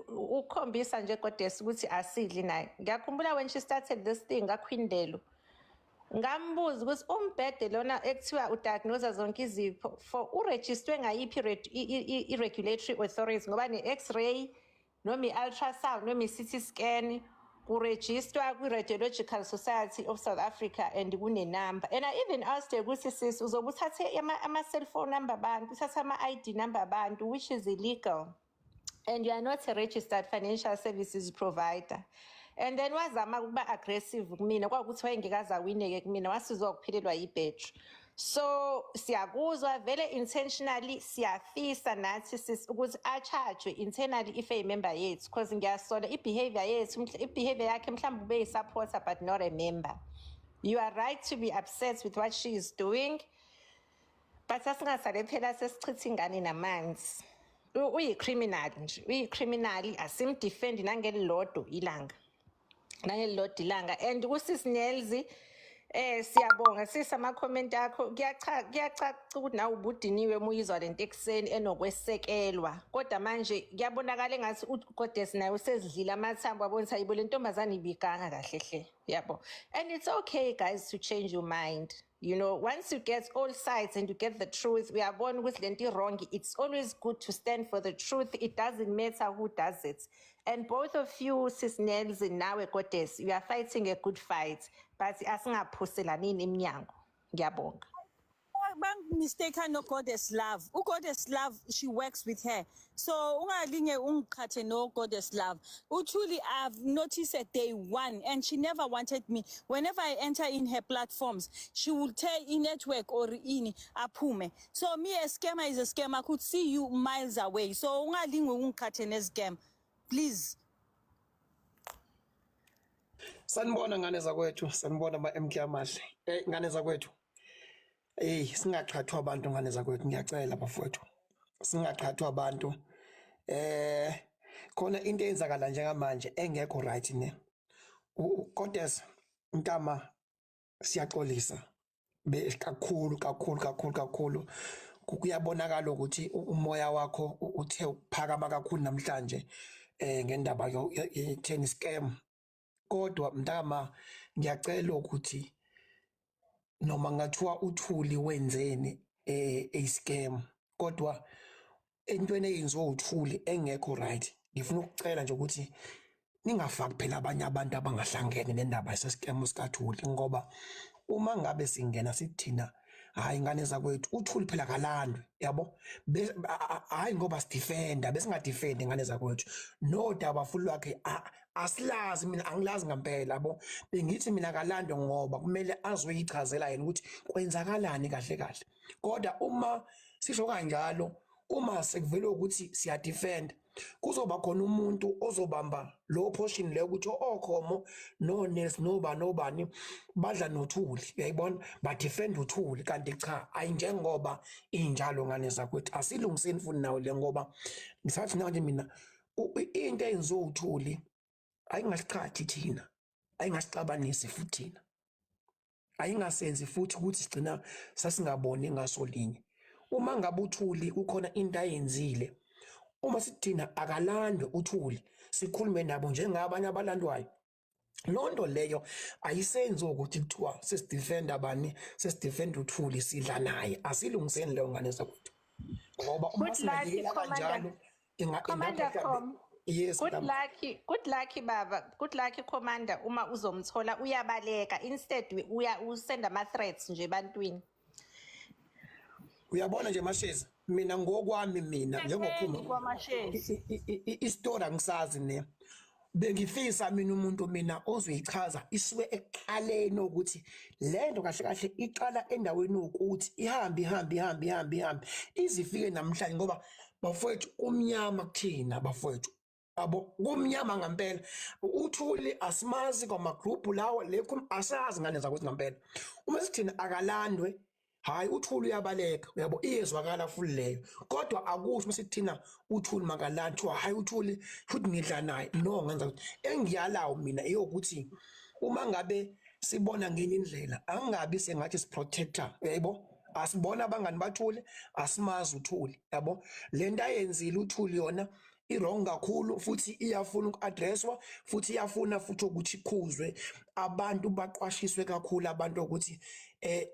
ukhombisa nje Goddess ukuthi asidli naye. Ngiyakhumbula when she started this thing kaQuindelo. Ngambuza ukuthi umbhede lona ekuthiwa udiagnose zonke izifo for uregistrwe ngayiphi i-regulatory authorities ngoba ne-X-ray noma i-ultrasound noma i-CT scan kuregistrwa kwi-Radiological Society of South Africa and kune-number. And I even asked her ukuthi sis uzobe uthathe ama-cellphone number abantu, uthathe ama-ID number abantu, which is illegal. And you are not a registered financial services provider. And then wazama ukuba aggressive kumina kwakuthi wayengikaze awineke kumina wasizwa ukuphelelwa ibhetri. So siyakuzwa vele intentionally siyafisa nathi sis ukuthi acharge internally if a member yethu because ngiyasola ibehavior yethu ibehavior yakhe mhlawumbe ube supporter but not a member. You are right to be upset with what she is doing, but asingasale phela sesichitha ingane namanzi. Uyi-criminal nje, uyi-criminal asimdefendi nangelilodwa ilanga. Nangelilodwa ilanga. And kusisi Nelzi, siyabonga sis ama-comment akho kuyacaca ukuthi nawe ubudiniwe muyizwa lento ekuseni enokwesekelwa. Kodwa manje kuyabonakala engathi uGoddess naye usezidlile amathambo abonisa yibo le ntombazane ibiganga kahle hle. Yabo. And it's okay guys to change your mind. You know, once you get all sides and you get the truth, we are born with lenti wrong. It's always good to stand for the truth. It doesn't matter who does it. And both of you, Sis Nelzi and nawe Goddess, you are fighting a good fight. But asingaphuselanini iminyango. Ngiyabonga. Mistaken no Goddess Love. Goddess Love, she works with her. So ungalinge ungqhathe no Goddess Love. Truly, I've noticed at day one, and she never wanted me. Whenever I enter in her platforms, she will tell in network or in aphume. So me a scammer is a scammer. I could see you miles away. So ungalinge ungqhathe ne scam. Please. Sanibona ngane zakwethu, sanibona ba MK amahle. Ngane zakwethu. Singaqhathwa abantu ngane zakwethu ngiyacela bafowethu. Singaqhathwa abantu. Khona into eyenzakala njengamanje engekho right ne. Goddess Ntama siyaxolisa. Kakhulu. Kuyabonakala ukuthi umoya wakho uthe ukuphakama kakhulu namhlanje ngendaba ye-10 scam. Kodwa Ntama ngiyacela ukuthi noma ngathiwa uThuli wenzeni scam kodwa entweni eyenziwa uThuli engekho right ngifuna ukucela nje ukuthi ningafaki phela abanye abantu abangahlangene nendaba yescam sikaThuli ngoba uma ngabe singena sithina hayi ingane zakwethu uThuli phela kalandwe yabo hayi ngoba sidefenda besingadefend ingane zakwethu no daba futhi lwakhe asilazi mina angilazi ngempela yabo bengithi mina kalandwe ngoba kumele azoyichazela yena ukuthi kwenzakalani kahle kodwa uma sisho kanjalo uma sekuvela ukuthi siya defend kuzoba khona umuntu ozobamba lo portion le ukuthi okhomo no Nels nobani badla noThuli uyayibona ba defend uThuli kanti cha ayinjengoba injalo ngane zakwethu asilungiseni futhi nawo le ngoba ngisathi manje mina into eyenziwa uThuli ayingasichathi thina ayingasixabanisi futhi thina ayingasenzi futhi ukuthi sigcina sasingaboni ngasolinye uma ngabe uThuli kukhona into ayenzile uma sithina akalandwe uThuli sikhulume nabo njengabanye abalandwayo lonto leyo ayisenzi ukuthi kuthiwa sesidefend abani sesidefend uThuli sidla naye asilungiseni leyo ngane zakwethu ngoba uma singayela kanjalo yes good luck baba good luck commander uma uzomthola uyabaleka instead usenda ama threats nje ebantwini uyabona nje Mashezi mina ngokwami mina njengokhuluma istory angisazi ne bengifisa mina umuntu mina ozoyichaza isuke ekuqaleni ukuthi lento kahle iqala endaweni ukuthi ihambe izifike namhlanje ngoba bafowethu umnyama kuthina bafowethu abo kumnyama ngempela uThuli asimazi kwama group lawo lekho asazi ngane zakwethu ngempela uma sithina akalandwe hayi uThuli uyabaleka uyabo iyezwakala futhi leyo kodwa akusho masithina uThuli makalandwa hayi uThuli futhi ngidla naye no ngenza ukuthi engiyalawo mina eyokuthi uma ngabe sibona ngenye indlela angabi sengathi siprotector yebo asibona abangani baThuli asimazi uThuli yabo lento ayenzile uThuli yona i-wrong kakhulu futhi iyafuna uku-addresswa futhi iyafuna futhi ukuthi ikhuzwe abantu baqwashiswe kakhulu abantu ukuthi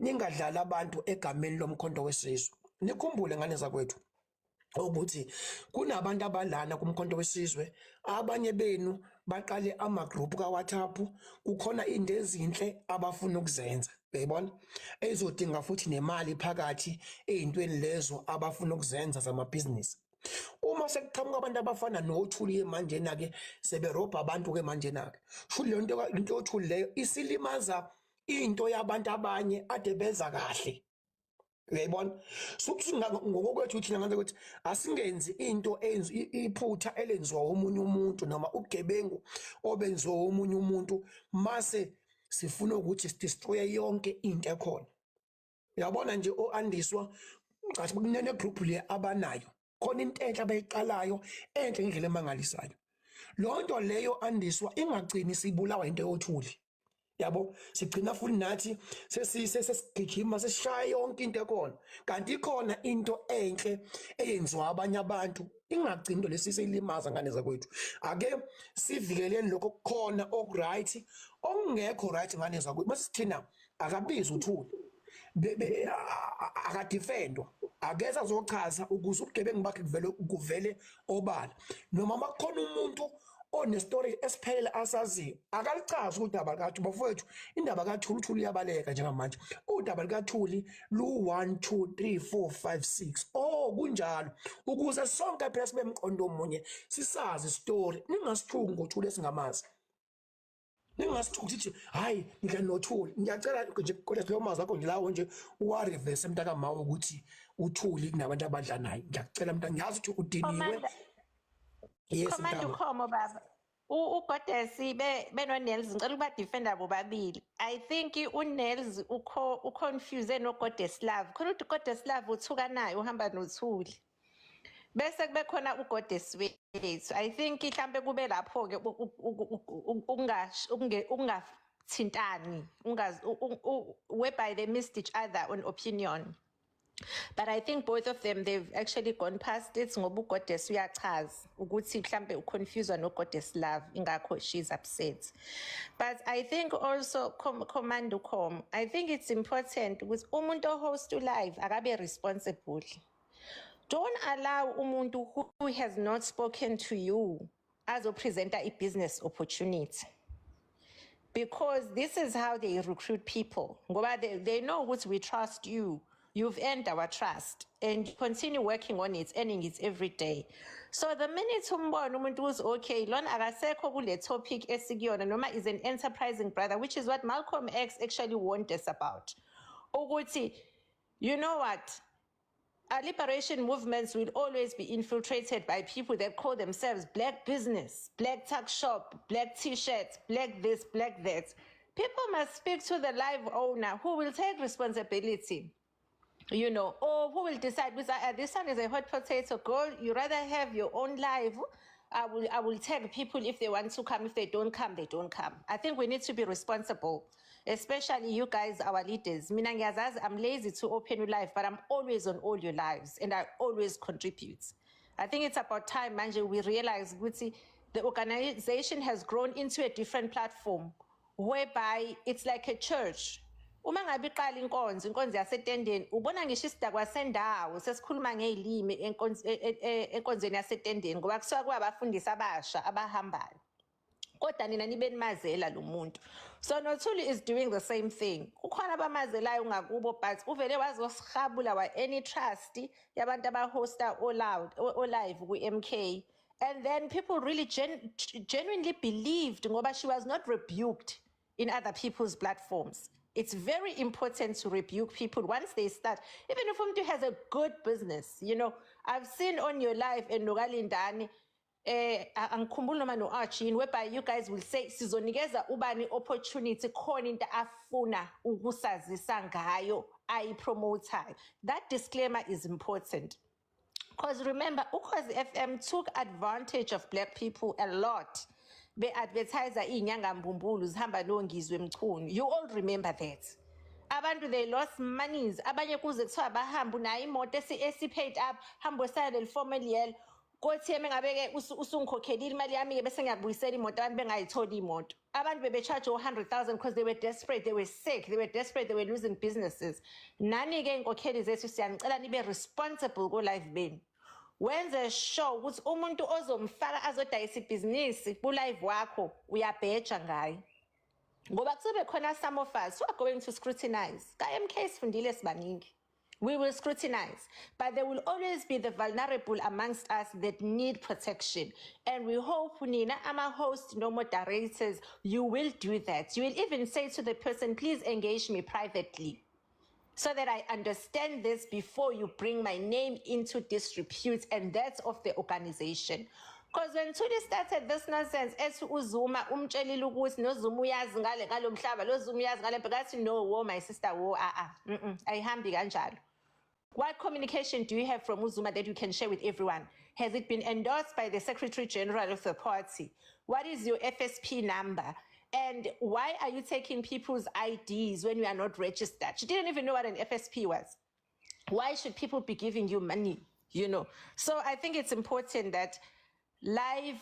ningadlali abantu egameni lomkhonto wesizwe. Nikhumbule ngane zakwethu ukuthi kunabantu abalana kumkhonto wesizwe, abanye benu baqale ama-group ka-WhatsApp, kukhona into ezinhle abafuna ukuzenza, uyayibona, ezodinga futhi nemali phakathi ey'ntweni lezo abafuna ukuzenza zamabhizinisi. Uma sekuqhamuka abantu abafana noThuli manjena-ke seberobha abantu-ke manjena-ke, shuthi leyo into yoThuli leyo isilimaza into yabantu abanye ade benza kahle. Uyayibona? So ngokokwethu thina ngane ukuthi asingenzi into iphutha elenziwa omunye umuntu noma ubugebengu obenziwa omunye umuntu mase sifuna ukuthi sidestroye yonke into ekhona. Uyabona nje oandiswa ngathi kunene group le abanayo khona into enhle abayiqalayo enhle ngendlela emangalisayo. Lo nto leyo andiswa ingagcini sibulawa into yoThuli. Yabo sigcina futhi nathi sesigijima sesishaya yonke into ekhona, kanti ikhona into enhle eyenziwa abanye abantu ingagcini into lesisilimaza ngane zakwethu. Ake sivikeleni lokho kukhona okuright okungekho right ngane zakwethu. Mase sithina akabiza uThuli akadefendwa akeza azochaza ukuze ubugebengu bakhe kuvele obala noma makukhona umuntu onestory esiphelele asaziyo akalichaza udaba likaThuli. Bafowethu indaba kaThuli uThuli iyabaleka njengamanje. Udaba likaThuli lu 1 2 3 4 5 6 kunjalo ukuze sonke phela sibe emqondo omunye sisazi story. Ningasithuki ngoThuli esingamazi, ningasithuki sithi hayi ngidla noThuli. Ngiyacela nje kodwa leyo mazi akho nje lawo nje uwareverse emntaka mawo ukuthi uThuli kunabantu abadla naye. Ngiyacela mntana, ngiyazi ukuthi udiniwe. Yes, Command ukhomo baba. uGoddess benoNels ngicela ukuba defender bobabili. I think uNels uconfuse noGoddess Love. Khona ukuthi uGoddess Love uthuka naye uhamba noThuli. Bese kube khona uGoddess wethu. I think mhlambe kube lapho ke ungathintani, whereby they missed each other on opinion. But I think both of them, they've actually gone past it. Ngoba uGoddess uyachaza ukuthi mhlambe uconfuse noGoddess Love ingakho she's upset. But I think also Command Ukhom, I think it's important ukuthi umuntu host live akabe responsible. Don't allow umuntu who has not spoken to you as a presenter a business opportunity. Because this is how they recruit people. Ngoba they know what we trust you. You've earned our trust and continue working on it, earning it every day. So the minute umuntu was okay, lona akasekho kule topic esikuyona noma is an enterprising brother, which is what Malcolm X actually warned us about. Ukuthi, you know what? Our liberation movements will always be infiltrated by people that call themselves black business, black tuck shop, black t-shirts, black this, black that. People must speak to the live owner who will take responsibility. You know, or who will decide, this one is a hot potato, girl, you rather have your own life. I will tag people if they want to come. If they don't come, they don't come. I think we need to be responsible, especially you guys, our leaders. Mina ngiyazazi, I'm lazy to open your live, but I'm always on all your lives and I always contribute. I think it's about time, manje, we realize the organization has grown into a different platform whereby it's like a church. Uma ngabe iqala inkonzo yasetendeni ubona ngisho isidakwa sendawo sesikhuluma ngezilimi enkonzweni yasetendeni ngoba kusuka kwabafundisi abasha abahambayo. Kodwa nina nibe nimazela lo muntu. So noThuli is doing the same thing. Kukhona abamazelayo ngakubo but uvele wazosihabula wa any trust yabantu abahosta live ku-MK. And then people really genuinely believed ngoba she was not rebuked in other people's platforms. It's very important to rebuke people once they start. Even if umuntu has a good business, you know, I've seen on your live and Nogalindani, angikhumbuli noma no-Archie, whereby you guys will say, sizonikeza ubani opportunity khona into afuna ukusazisa ngayo ayipromotayo. That disclaimer is important. Because remember, Ukhozi FM took advantage of black people a lot. Be-advertiser iy'nyanga mbumbulu zihamba nongizwe emchunu. You all remember that. Abantu, they lost monies. Abanye kuze kuthiwa bahamba unayo imoto esi-paid up, hamba osayele lifomu eliyelo. kothi mengabe-ke usungikhokhelile imali yami-ke bese ngiyabuyisela imoto abantu bengayitholi imoto. Abantu bebe-charge 100,000 because they were desperate, they were sick, they were desperate, they were losing businesses. Nani-ke iy'nkokheli zethu siyanicela nibe responsible ko-live benu. Wenze sure ukuthi umuntu ozomfaka azodayisa ibhizinisi ku-live wakho uyabheja ngaye. Ngoba kuzobe khona some of us who are going to scrutinize. Ka-MK sifundile sibaningi. We will scrutinize, but there will always be the vulnerable amongst us that need protection. And we hope, Nina, ama host, no moderators, you will do that. You will even say to the person, please engage me privately so that I understand this before you bring my name into disrepute, and that's of the organization. Because when Tuli started this nonsense, ethi uZuma umtshelile ukuthi noZuma uyazi ngale ngalomhlaba, lo Zuma uyazi ngale bhekathi no wo my sister wo ayihambi kanjalo. What communication do you have from uZuma that you can share with everyone? Has it been endorsed by the Secretary General of the party? What is your FSP number? And why are you taking people's IDs when you are not registered? She didn't even know what an FSP was. Why should people be giving you money? You know, so I think it's important that live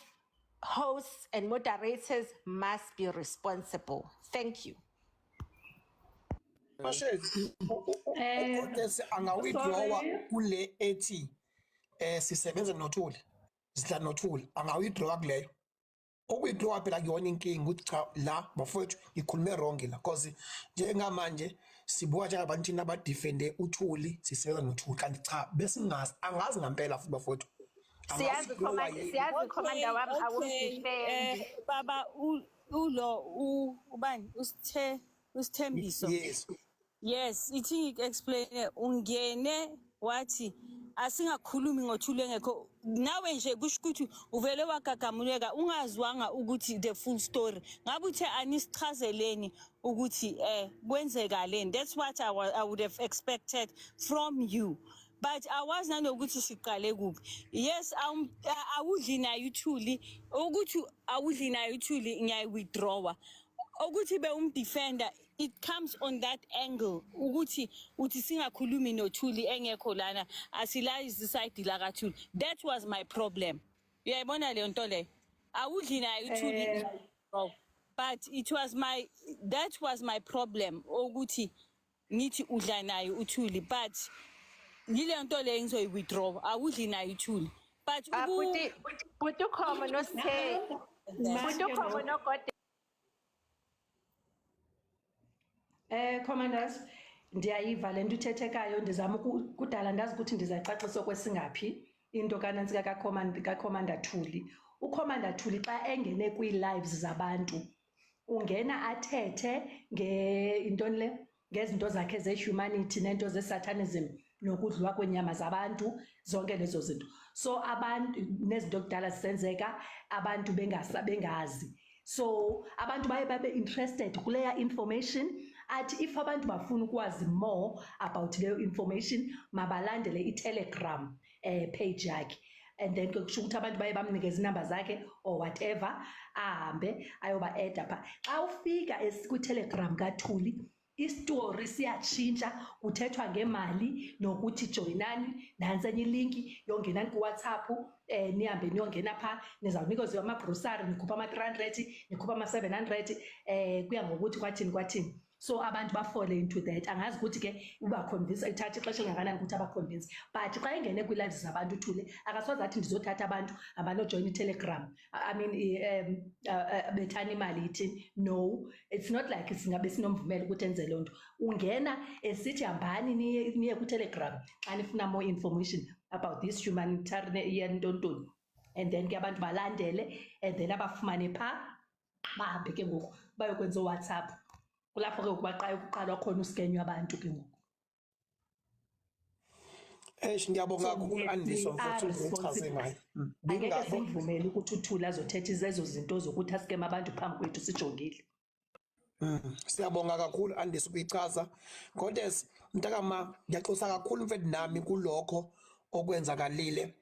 hosts and moderators must be responsible. Thank you. Angawithdrawa kule ethi sisebenza noThuli sidla noThuli angawithdrawa kuleyo ukwithdrawa phela kuyona inkingi ukuthi cha la bafowethu ikhulume wrong la because njengamanje sibuka njengabantu abadefende uThuli sisebenza noThuli kanti cha bese angazi ngempela futhi bafowethu siyazi commander wami awumdefend baba ulo ubani Usithembiso. Yes, ithi explain ungene wathi asingakhulumi ngoThuli engekho nawe nje kusho ukuthi uvele wagagamuleka ungazwanga ukuthi the full story ngabe uthe anisichazeleni ukuthi kwenzekaleni. That's what I would have expected from you. But I was not ukuthi siqale kuphi. Yes, awudli nayo uThuli ukuthi awudli nayo uThuli ngiyayi-withdrawa. Ukuthi be defender, it comes on that angle ukuthi uthi singakhulumi noThuli engekho lana asilazi side la kaThuli. That was my problem. Uyayibona le nto le awudli nayo uThuli but that was my problem ukuthi ngithi udla nayo uThuli but yile nto le ngizoyi-withdraw awudli nayo uThuli but buti ukhoma noSithe buti ukhoma noGod. Commanders, ndiyayiva le nto uthethekayo ndizama kudala ndazi ukuthi ndizacacisa kwesingaphi into kanantsika kaCommander Thuli. UCommander Thuli xa engene kwii-lives zabantu ungena athethe intoni le ngezinto zakhe ze-humanity nento ze-satanism nokudliwa kwenyama zabantu zonke lezo zinto. So abantu nezinto kudala zisenzeka abantu bengazi. So abantu babe interested kuleya information. Athi if abantu bafuna ukwazi more about leyo information mabalandele i-Telegram page yakhe and then kusho ukuthi abantu baye bamnikeza inamba zakhe or whatever ahambe ayoba-add pha. Xa ufika kwi-Telegram kaThuli istory siyatshintsha kuthethwa ngemali nokuthi joyinani nansi enye ilinki yongenani kuWhatsApp nihambe niyongena pha nizawunikezwa ama-grocery nikhupha ama-300 nikhupha ama-700 kuya ngokuthi kwathini. So abantu bafole into that angazi ukuthi ke uba convince ithatha ixesha engakanani ukuthi aba convince but xa engene kwi-lives zabantu uThuli akasoze athi ndizothatha abantu abanojoyina i-Telegram I mean bethani imali ithini. No, it's not like singabe sinomvumela ukuthi enze loo nto. Ungena esithi hambani niye ku-Telegram xa nifuna more information about this humanitarian tontoni and then ke abantu balandele and then abafumane pha bahambe ke ngoku bayokwenza uWhatsApp. Kulapho ke kuqala khona uskenywa abantu ke ngoku. Ngiyabonga kakhulu Andiso mfowethu uchaze ngayo. Ngeke sivumele ukuthi uThuli azothetha izezo zinto zokuthi askema abantu phambi kwethu sijongile. Siyabonga kakhulu Andiso ukuyichaza. Goddess mntakama ngiyaxosa kakhulu mfethu nami kulokho okwenzakalile.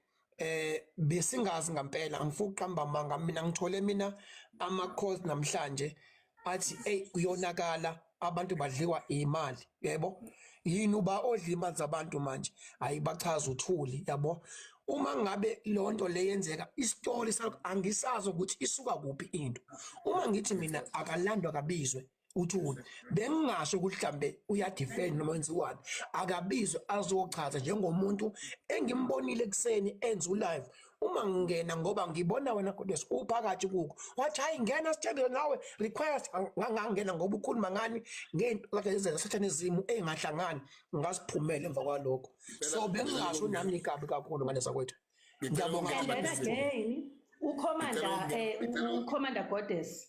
Besingazi ngempela angifuna uqamba manga mina ngithole mina ama-calls namhlanje athi uyonakala abantu badliwa imali yebo yini uba odla imali zabantu manje ayibachaza uThuli yabo uma ngabe lonto leyenzeka isitori sakho angisazi ukuthi isuka kuphi into. Uma ngithi mina akalandwa kabizwe uThuli bengingasho ukuthi mhlambe uyadefend noma wenziwani akabizwe azochaza njengomuntu engimbonile ekseni enza ulive uma ngingena ngoba ngibona wena Goddess uphakathi kuko wathi hayi ngena sithembe nawe request ngangena ngoba ukhuluma ngani ngento like izenza sathanism engahlangani ngasiphumela emva kwalokho so bengingasho nami ikabi kakhulu ngalesa kwethu ngiyabonga and then again uCommander Goddess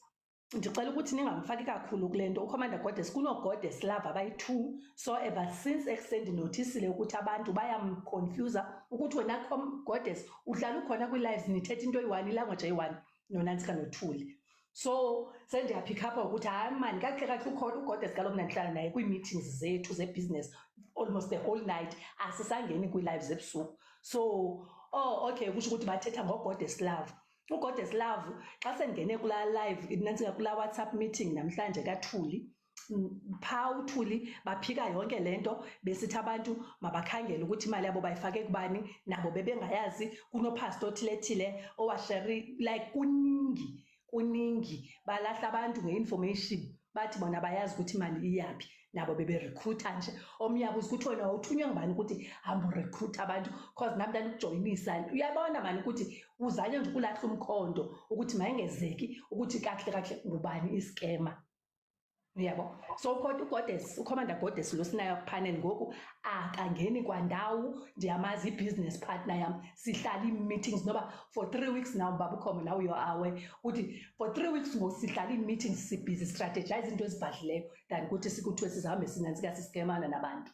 ndicela ukuthi ningamfaki kakhulu kulento uCommander Goddess kuno-Goddess Love abayi-2 so ever since extend noticile ukuthi abantu bayamconfuse ukuthi wena Goddess udlala ukhona kwi-lives nithetha into eyi-1 ilanguage eyi-1 noNantsika noThuli so sendiyapick up ukuthi hayi mani kahle kahle ukhona uGoddess kaloku nandihlala naye kwii-meetings zethu ze-business almost the whole night asisangeni kwii-lives ebusuku so okay kusho ukuthi bathetha ngoGoddess Love uGoddess Love xa sengene kula live Nantsika kula WhatsApp meeting namhlanje kaThuli pha uThuli baphika yonke lento besithi abantu mabakhangela ukuthi imali yabo bayifake kubani nabo bebengayazi kunopastor othilethile owashare like kuningi balahla abantu ngeinformation bathi bona bayazi ukuthi imali iyaphi nabo bebe-recruiter nje omnye yabuza ukuthi wena uthunywe ngubani ukuthi hamba urecruiter abantu cause nami ukujoyinisa uyabona mani ukuthi uzanye nje ukulahla umkhondo ukuthi mayengezeki ukuthi kahle ngubani iskema uyabo so uCommander Goddess lo sinayo kupanel ngoku akangeni kwandawo ndiyamazi i-business partner yami sihlala i-meetings noba for 3 weeks now baba ukhoma now you are aware ukuthi for 3 weeks ngosihlala i-meetings sibhizi strategize into ezibhadlileyo than ukuthi sikuthiwe sizahambe sinantsika siskemana nabantu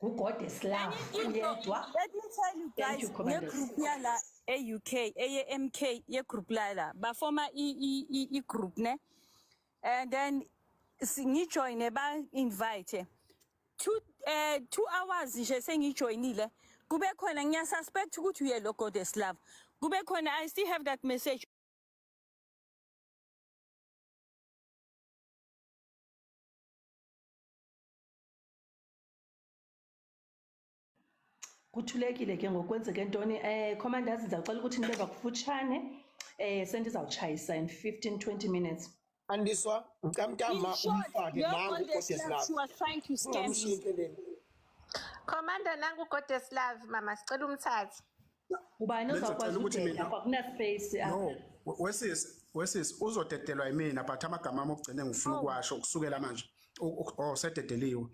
uGoddess Love uyedwa. Let me tell you guys ne-group yala e-UK eye-MK ye-group lala bafoma i-group ne and then ngijoyine ba-invite 2 hours nje sengijoyinile kube khona ngiyasuspect ukuthi uye lo Goddess Love kube khona I still have that message kuthulekile ke ngokwenzeke ntoni commanders ndizawucela ukuthi nibe bakufutshane sendizawutshayisa in 15-20 minutes Andiswa mkamtama umfake nangu uGoddess Love she was trying to scam me. Commander nangu uGoddess Love mama sicela umthathe ubani ozakwazi ukubheka akuna space no wesisi uzodedelwa yimina but amagama ami okugcina ngifuna ukwasho kusukela manje sededeliwe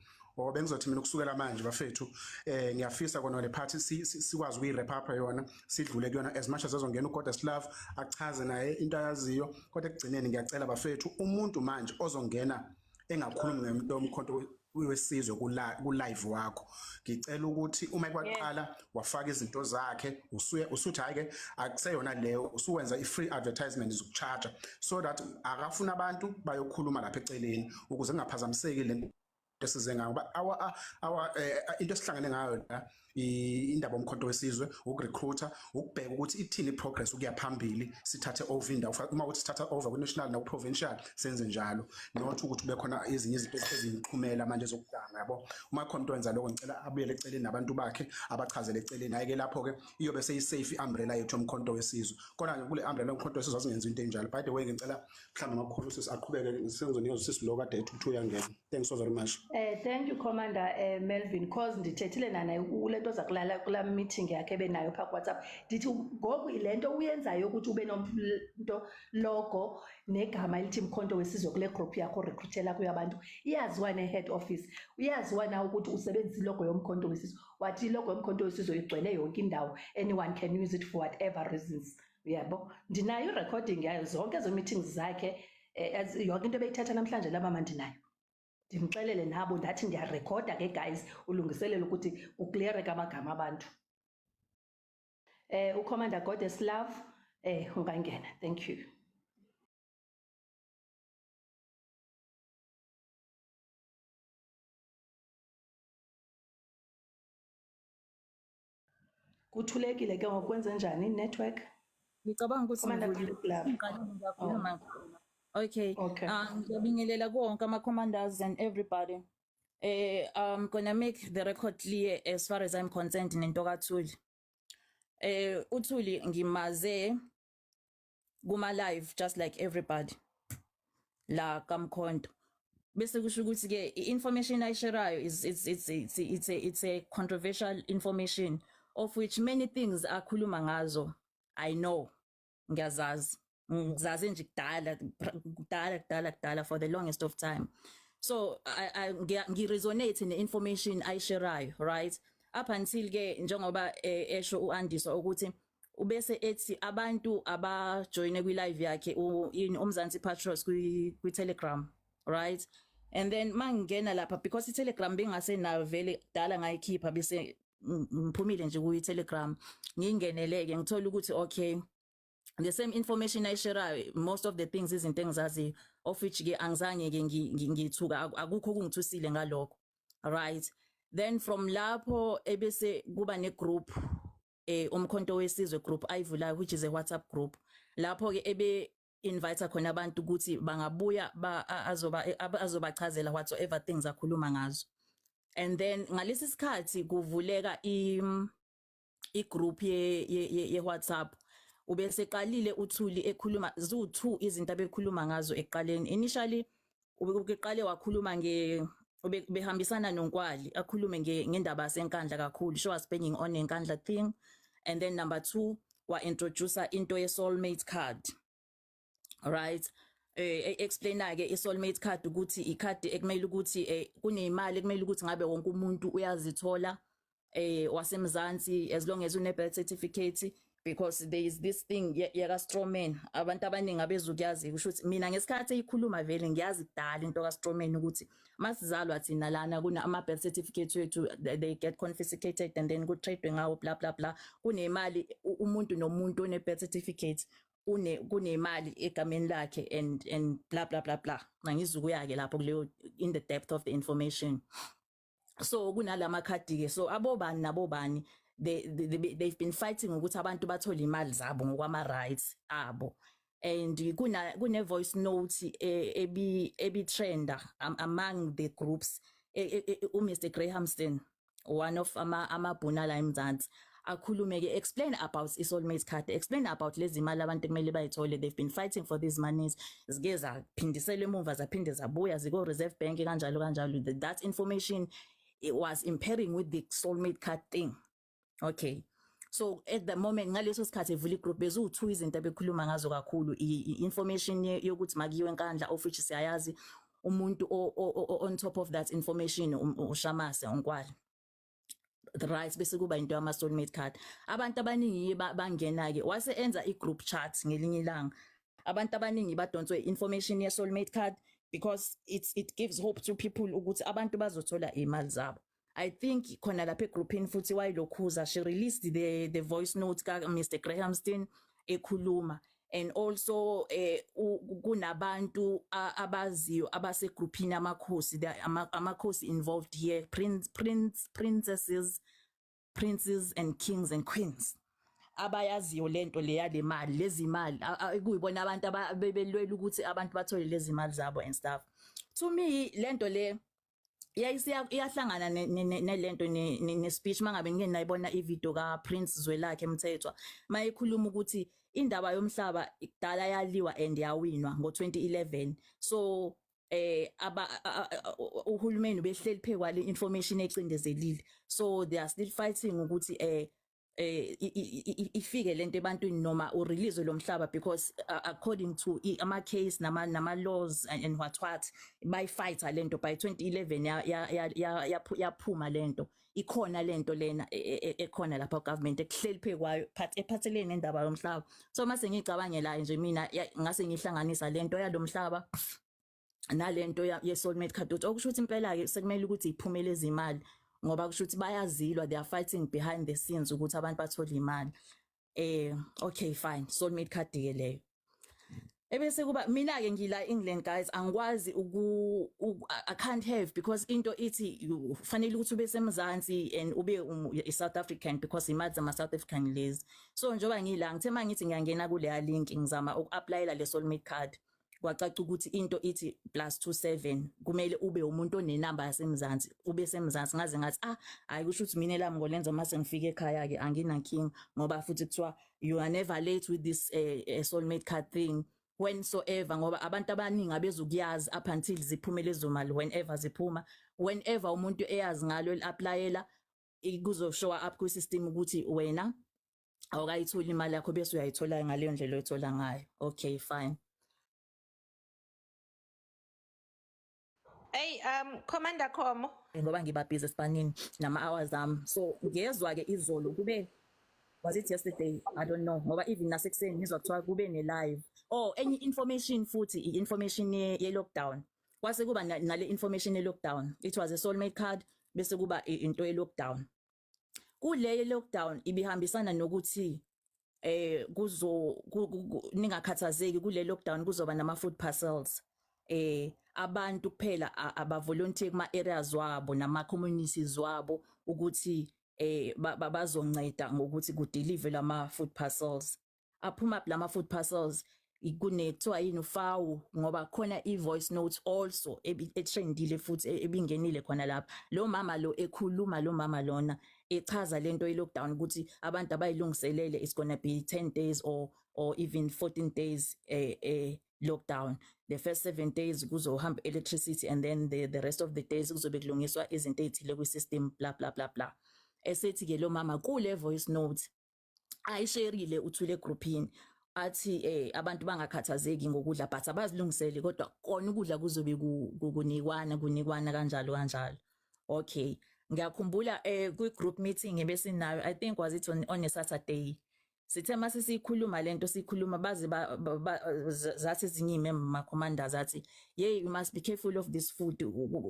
bengizothi mina kusukela manje bafethu ngiyafisa kona le party sikwazi ukuyirepapa yona sidlule kuyona as much as azongena uGoddess Love achaze naye into ayaziyo kodwa ekugcineni ngiyacela bafethu umuntu manje ozongena engakhulumi ngomkhonto wesizwe ku-live wakho ngicela ukuthi uma ekwaqala wafaka izinto zakhe usuthi hayi ke akuseyona leyo usuwenza i-free advertisement zokucharge so that akafuna abantu bayokhuluma lapha eceleni ukuze kungaphazamiseki le esize ngayo into esihlangene ngayo la indaba omkhonto wesizwe ukurecruiter ukubheka ukuthi ithini progress ukuya phambili sithathe over indawo uma ukuthi sithatha over ku-national na ku-provincial senze njalo not ukuthi kube khona ezinye izinto eziqhumela manje zokudanga yabo uma khona into wenza lokho ngicela abuyele eceleni nabantu bakhe abachazele eceleni hayi ke lapho ke iyobe seyisafe umbrella yethu omkhonto wesizwe kodwa kule umbrella omkhonto wesizwe asingenzi into enjalo by the way ngicela mhlawumbe amakhulu sisiaqhubeke sengizonikeza usisi lo kade ethi ukuthi uyangena thanks so very much thank you Commander Melvin cause ndithethile nanaye kulento zakulala kula meeting yakhe benayo pha WhatsApp ndithi ngoku ilento uyenzayo ukuthi ube nomnto logo negama elithi Mkhonto Wesizwe kule group yakho recruitela kuyo abantu iyaziwa ne-head office uyaziwa na ukuthi usebenzisa ilogo yomkhonto wesizwe wathi ilogo yomkhonto wesizwe igcwele yonke indawo anyone can use it for whatever reasons uyabo ndinayo i-recording yayo zonke ezo meetings zakhe yonke into beyithatha namhlanje laba mandinayo ndimxelele nabo ndathi ndiyarekhoda ke guys ulungiselele ukuthi ucleareke amagama abantu uCommander Goddess Love ungangena thank you kuthulekile ke ngokwenza njani network ngicabanga ukuthi okay ngiyabingelela konke ama-commanders and everybody I'm gonna make the record clear as far as I'm concerned nento kaThuli. uThuli ngimaze kuma live just like everybody la kaMkhonto. Bese kusho ukuthi ke information ayisherayo it's a controversial information of which many things akhuluma ngazo I know ngiyazazi ngizazi nje kudala for the longest of time. So I resonate in the information ayisherayo, right? Up until ke njengoba esho uAndiso ukuthi ubese ethi abantu abajoine kwi live yakhe uMzansi Patrons kwi Telegram, right? And then mangena lapha because I Telegram bengasenayo vele dala ngayikhipha bese ngiphumile nje ku Telegram ngingeneleke ngithola ukuthi okay the same information ayisherayo most of the things izinto engizazi of which ke angizange ke ngithuka akukho kungithusile ngalokho, right? Then from lapho ebese kuba ne group umkhonto wesizwe group ayivulayo which is a WhatsApp group lapho ke ebe invite khona abantu ukuthi bangabuya azobachazela whatsoever things akhuluma ngazo. And then ngalesi sikhathi kuvuleka I group ye WhatsApp ubese qalile uThuli ekhuluma zu2 izinto abekhuluma ngazo eqaleni. Initially ubeqale wakhuluma behambisana noNkwali akhulume ngendaba senkandla kakhulu, she was banging on enkandla thing. And then number 2 wa introduce into ye soulmate card, right? Explain ke I soulmate card ukuthi icard ekumele ukuthi kunemali ekumele ukuthi ngabe wonke umuntu uyazithola wasemzansi as long as une birth certificate, because there is this thing yaka Strawman abantu abaningi abezukuyazi kusho ukuthi mina ngesikhathi eyikhuluma vele ngiyazi kudala into ka Strawman ukuthi masizalwa thina lana kuna ama birth certificate wethu they get confiscated and then ku trade ngawo bla bla bla. Kunemali umuntu nomuntu one birth certificate kunemali egameni lakhe and bla bla bla bla. Ngizukuya ke lapho kuleyo in the depth of the information. So kunalama khadi ke so abobani nabobani they've been fighting ukuthi abantu bathola imali zabo ngokwama rights abo, and kune voice note ebi trender among the groups Mr Grahamston one of amabhuna la eMzansi akhulume ke explain about isoulmate card, explain about lezi imali abantu kumele bayithole. They've been fighting for these monies, zike zaphindisela emuva zaphinde zabuya ziko reserve bank kanjalo. That information it was impairing with the soulmate card thing. Okay, so at the moment ngaleso sikhathi evula igroup bezu2 izinto abekhuluma ngazo kakhulu information yokuthi makiwe enkandla of which siyayazi umuntu on top of that information uShamase uNkwali, right? Bese kuba into yama soulmate card. Abantu abaningi bangena ke wase enza igroup chat ngelinye ilanga abantu abaningi badonswe information ye soulmate card because it gives hope to people ukuthi abantu bazothola imali zabo. I think khona lapha egroupini futhi wayilokhuza she released the voice notes ka Mr Grahamston ekhuluma, and also kunabantu abaziyo abase groupini amakhosi amakhosi involved here, princesses and kings and queens abayaziyo lento le mali lezi imali kuyibona abantu ababelwela ukuthi abantu bathole lezi imali zabo and stuff. To me lento le iyahlangana nelento ne speech mangabe ngike nayibona ivideo ka Prince Zwelakhe Mthethwa mayikhuluma ukuthi indaba yomhlaba ikudala yaliwa and yawinwa ngo2011. So uhulumeni behleli phekwale information ecindezelile, so they are still fighting ukuthi ifike lento ebantwini noma u release lomhlaba, because according to ama case nama laws and what by fight lento by 2011 yaphuma lento ikhona lento lena ekhona lapha government ekuhleli phekwayo ephathelene nendaba yomhlaba. So mase ngicabangela nje mina ngase ngihlanganisa lento yalomhlaba nalento ye soulmate card okusho ukuthi impela ke sekumele ukuthi iphumele izimali ngoba kusho ukuthi bayazilwa, they are fighting behind the scenes ukuthi abantu bathole imali. Okay fine, soulmate card ke leyo. Ebese kuba mina ke ngila England guys angikwazi I can't have, because into ithi ufanele ukuthi ube semzansi and ube South African because imali zama South African lezi. So njoba ngila ngithema ngithi ngiyangena kule link ngizama ukuapplyela le soulmate card, kwacaca ukuthi into ithi +27 kumele ube umuntu onenamba yasemzansi ube semzansi ngaze ngathi hayi kusho ukuthi mina lami ngolenza mase ngifike ekhaya ke anginankinga ngoba futhi kuthiwa you are never late with this soulmate card thing whensoever ngoba abantu abaningi abezukuyazi up until ziphume lezo mali whenever umuntu eyazi ngalo applyela kuzoshow up ku system ukuthi wena awukayitholi imali yakho bese uyayithola ngaleyo ndlela oyithola ngayo. Okay, fine. Hey, Commander Khomo. Ngoba ngiba busy esipanini nama hours am. So ngezwa ke izolo kube was it yesterday? I don't know. Ngoba even nasekuseni ngizwa kuthiwa kube ne live. Oh, any information futhi information ye lockdown. Kwase kuba nale information ye lockdown. It was a soulmate card bese kuba into ye lockdown. Kule lockdown ibihambisana nokuthi ningakhathazeki kule lockdown kuzoba nama food parcels abantu kuphela abavolunteer kuma areas wabo nama communities wabo ukuthi bazonceda ngokuthi ku deliver lama food parcels aphuma up lama food parcels kunethiwa yini ufawu ngoba khona i-voice notes also etrendile futhi ebingenile khona lapha lo mama lo ekhuluma lo mama lona echaza lento ye-lockdown ukuthi abantu abayilungiselele it's gonna be 10 days or even 14 days lockdown. The first 7 days kuzohamba electricity and then the rest of the days kuzobe kulungiswa izinto ezithile kwi-system bla bla bla bla. Esethi ke lo mama kule voice note ayishareile uthule groupini athi abantu bangakhathazeki ngokudla but abazilungisele kodwa kona ukudla kuzobe kunikwana kanjalo. Okay, ngiyakhumbula ku group meeting ebesinayo I think was it on a Saturday. Sithe mase sikhuluma lento sikhuluma baze zathi ezinye imember commanders athi hey you must be careful of this food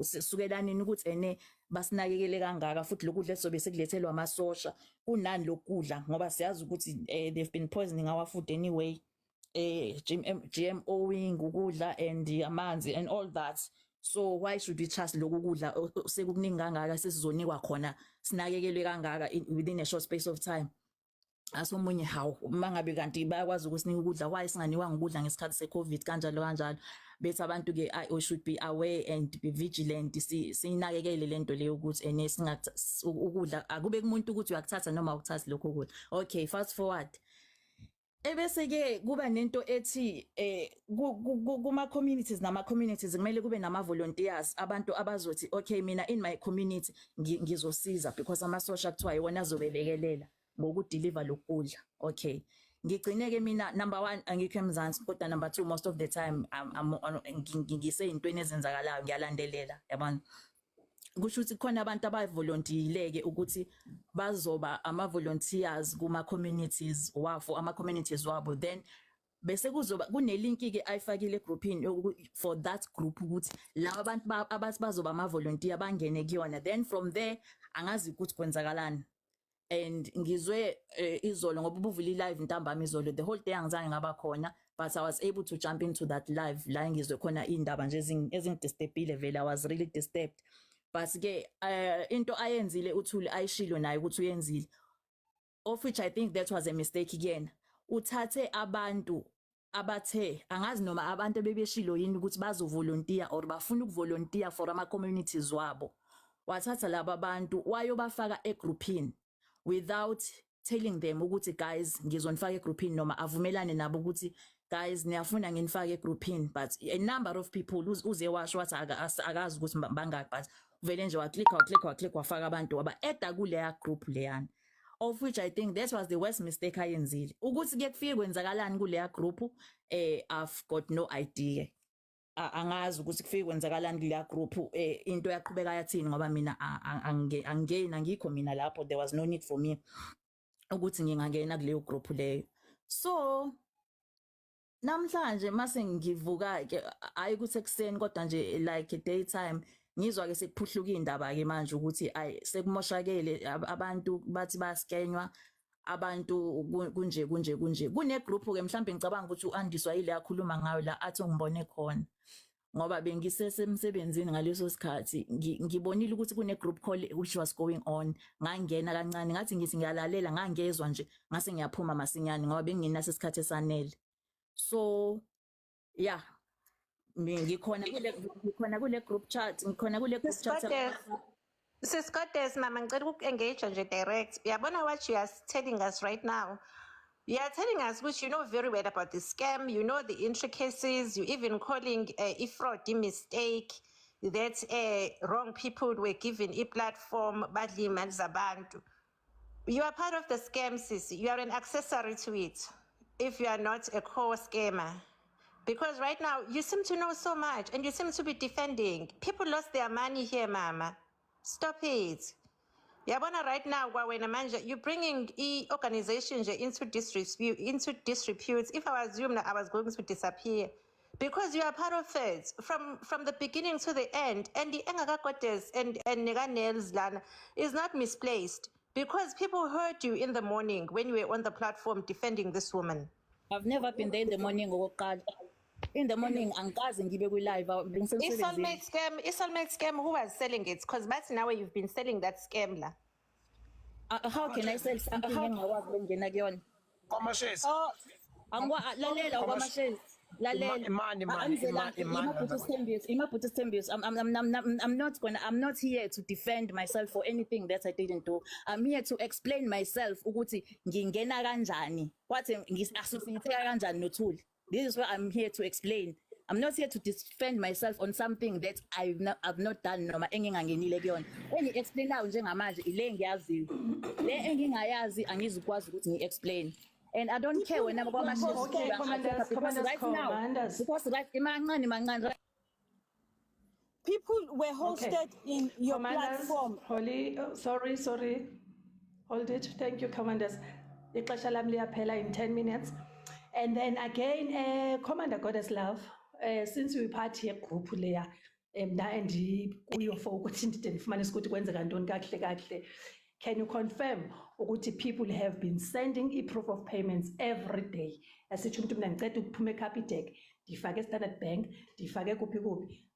sukelanini ukuthi basinakekele kangaka futhi lokudla sobe sekulethelwa amasosha kunani lokudla ngoba siyazi ukuthi they've been poisoning our food anyway GMOing ukudla and amanzi and all that. So why should we trust lokudla sekukuningi kangaka sesizonikwa khona sinakekelwe kangaka within a short space of time? Asomunye hawo mangabe kanti bayakwazi ukusinika ukudla why singaniwa ngikudla ngesikhathi seCovid kanjalo bethi abantu ke I should be aware and be vigilant sinakekele lento leyo ukuthi singathi ukudla akube kumuntu ukuthi uyakuthatha noma ukuthatha lokho ukudla. Okay, fast forward ebese ke kuba nento ethi kuma communities nama communities kumele kube nama volunteers abantu abazothi okay mina in my community ngizosiza because amasosha kuthiwa iwona azobebekelela ngokudeliver lokudla. Okay, ngigcineke mina number 1 angikho eMzansi kodwa number 2 most of the time ngise intweni ezenzakalayo ngiyalandelela yabona. Kusho ukuthi khona abantu abavolunteerleke ukuthi bazoba ama volunteers kuma communities wafo ama communities wabo then bese kuzoba kunelink ke ayifakile groupini for that group ukuthi laba abantu abathi bazoba ama volunteer bangene kuyona then from there angazi ukuthi kwenzakalani. And ngizwe izolo ngoba ubuvula live ntambama izolo the whole day angizange ngaba khona but I was able to jump into that live la ngizwe khona indaba nje ezingidistebile vele I was really disturbed but ke into ayenzile uthuli ayishilo naye ukuthi uyenzile of which I think that was a mistake again. Uthathe abantu abathe angazi noma abantu bebeshilo yini ukuthi bazovolunteer or bafuna ukuvolunteer for ama communities wabo wathatha laba abantu wayobafaka egroupini without telling them ukuthi guys ngizonifaka egroupini noma avumelane nabo ukuthi guys niyafuna nginifake egroupini but a number of people uze washo wathi akazi ukuthi bangaki but vele nje wa click wafaka abantu aba-add kuleya group leyana of which I think that was the worst mistake ayenzile ukuthi ke kufike kwenzakalani kuleya group I've got no idea. Angazi ukuthi kufike kwenzakalani kuleya group into yaqhubeka yathini ngoba mina angena ngikho mina lapho there was no need for me ukuthi ngingangena kuleyo group leyo. So namhlanje mase ngivuka ke ayi kusekuseni kodwa nje like daytime ngizwa ke sekuphuhluka indaba ke manje ukuthi ayi sekumoshakele abantu bathi baskenywa abantu kunje kune group ke mhlambe ngicabanga ukuthi uAndiswa yile yakhuluma ngayo la athi ngibone khona ngoba bengisesemsebenzini ngaleso sikhathi ngibonile ukuthi kune group call which was going on ngangena kancane ngathi ngithi ngiyalalela ngangezwa nje ngase ngiyaphuma masinyane ngoba benginaso isikhathi esanele. So yeah ngikhona kule group chat Sis Goddess, Mama, ngicela engage nje direct. Uyabona what you are telling us right now? You are telling us which you know very well about the scam, you know the intricacies, you even calling a fraud a mistake, that wrong people were given a platform, badly zabantu. You are part of the scam, sis. You are an accessory to it if you are not a core scammer. Because right now you seem to know so much and you seem to be defending. People lost their money here, Mama. Stop it. Yabona right now, when you're bringing organizations into disrepute. If I assume that I was going to disappear, because you are part of it from the beginning to the end, and the Engaga Goddess and Nega Nails Lana is not misplaced because people heard you in the morning when you were on the platform defending this woman. I've never been there in the morning. In the morning, angikaze ngibe ku-live. Soulmate scam, who was selling it? Because that's now you've been selling that scam la. How can I sell something engakwazi ukungena kuyona? Kwamashes. Lalela kwamashes. Lalela. I'm not here to defend myself for anything that I didn't do. I'm here to explain myself ukuthi ngingena kanjani. Wathi ngi-associate kanjani noThuli. This is what I'm here to explain. I'm not here to defend myself on something that I've not done noma engingangenile kuyona. Explain now njengamanje ile ngiyaziyo. Le engingayazi angizukwazi ukuthi ngi-explain. And I don't care whenever people were hosted in your platform. Holly, sorry. Hold it. Thank you, Commanders. Ixesha lami liyaphela in 10 minutes. And then again, Commander Goddess Love, since we part here group leya, and kuyo for ukuthi ndifumane ukuthi kwenzeka ntoni kahle. Can you confirm ukuthi people have been sending proof of payments every day? Asithi umuntu mina ngicela ukuphuma eCapitec, ndifake Standard Bank, ndifake kuphi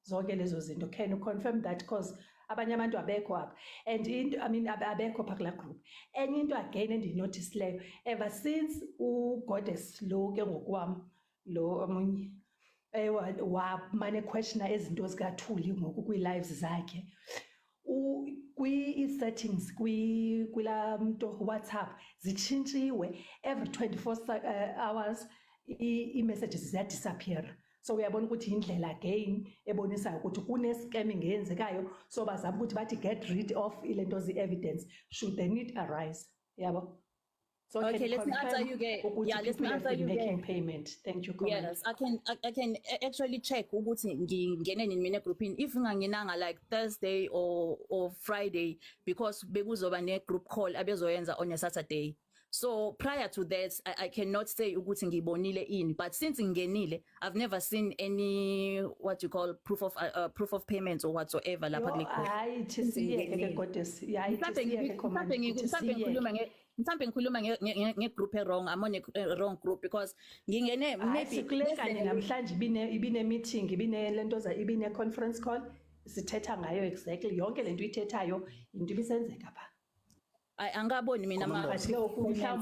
zonke lezo zinto. Can you confirm that? Because abanye abantu abekho apha, and abekho phakula group. Enye into again endinotice leyo, ever since uGoddess lo ke ngokwami lo omunye wamane questiona izinto zikaThuli ngoku kwi-lives zakhe, kwi-settings kwila mntu WhatsApp zitshintshiwe every 24 hours, i-messages ziyadisappear. So uyabona ukuthi indlela again ebonisa ukuthi kune-scamming eyenzekayo, so bazama ukuthi bathi get rid of ilento zi-evidence should the need arise. Yabo. So okay, let me answer you again. Yeah, let me answer you making payment. Thank you, Commander. Yes, I can actually check ukuthi ngingene nini mina groupini if nganginanga like Thursday or Friday, because bekuzoba ne group call abezoyenza on a Saturday. So prior to that, I cannot say ukuthi ngibonile ini, but since ngingenile, I've never seen any what you call proof of payments or whatsoever lapha kule group. Hayi thisiye Goddess. Hayi thisiye Commander. Mhlambe ngikhuluma nge-group wrong. I'm on a wrong group because ngingene maybe kanye namhlanje ibine meeting, ibine conference call, sithetha ngayo exactly yonke lento ithethayo into ibisenzeka pha. Angaboni mina mhlawumbe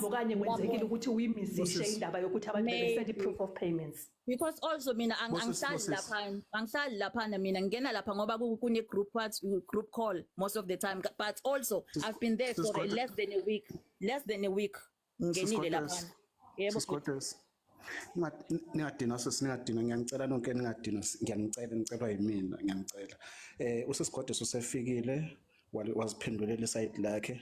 okanye kwenzekile ukuthi uyimisishe indaba yokuthi abantu bebesend proof of payments. Because also mina angihlali laphana mina ngena lapha ngoba kune group call most of the time, but also I've been there for less than a week ngenile laphana. Yebo Goddess. Ningadina sesingadina, ngiyangicela nonke ningadina, ngiyanicela yimina, ngiyangicela. UsesiGoddess usefikile waziphendulela iside lakhe.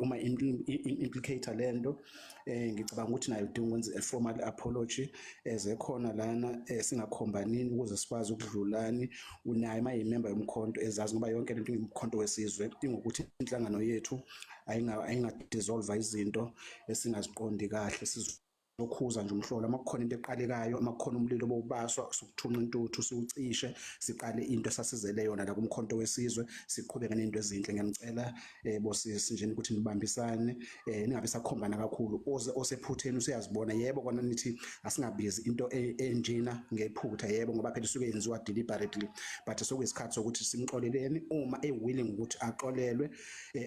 Uma implicator lento ngicabanga ukuthi nayo udinga ukwenza formal apology ezekhona lana singakhombanini ukuze sikwazi ukudlulani unaye mayimember yomkhonto ezazi ngoba yonke lento ingumkhonto wesizwe ingokuthi inhlangano yethu ayingadissolve izinto esingaziqondi kahle lokhuza nje umhlolo amakhona into eqalekayo amakhona umlilo bobaswa sokuthunqa intuthu siucishe siqale into esasizele yona la kumkhonto wesizwe siqhubeke nento ezinhle. Ngiyamcela bosisi nje ukuthi nibambisane ningabe sakhombana kakhulu osephutheni usiyazibona yebo kona nithi asingabizi into enjena ngephutha yebo ngoba phela isuke yenziwa deliberately, but sokuyisikhathi sokuthi simxoleleni uma willing ukuthi axolelwe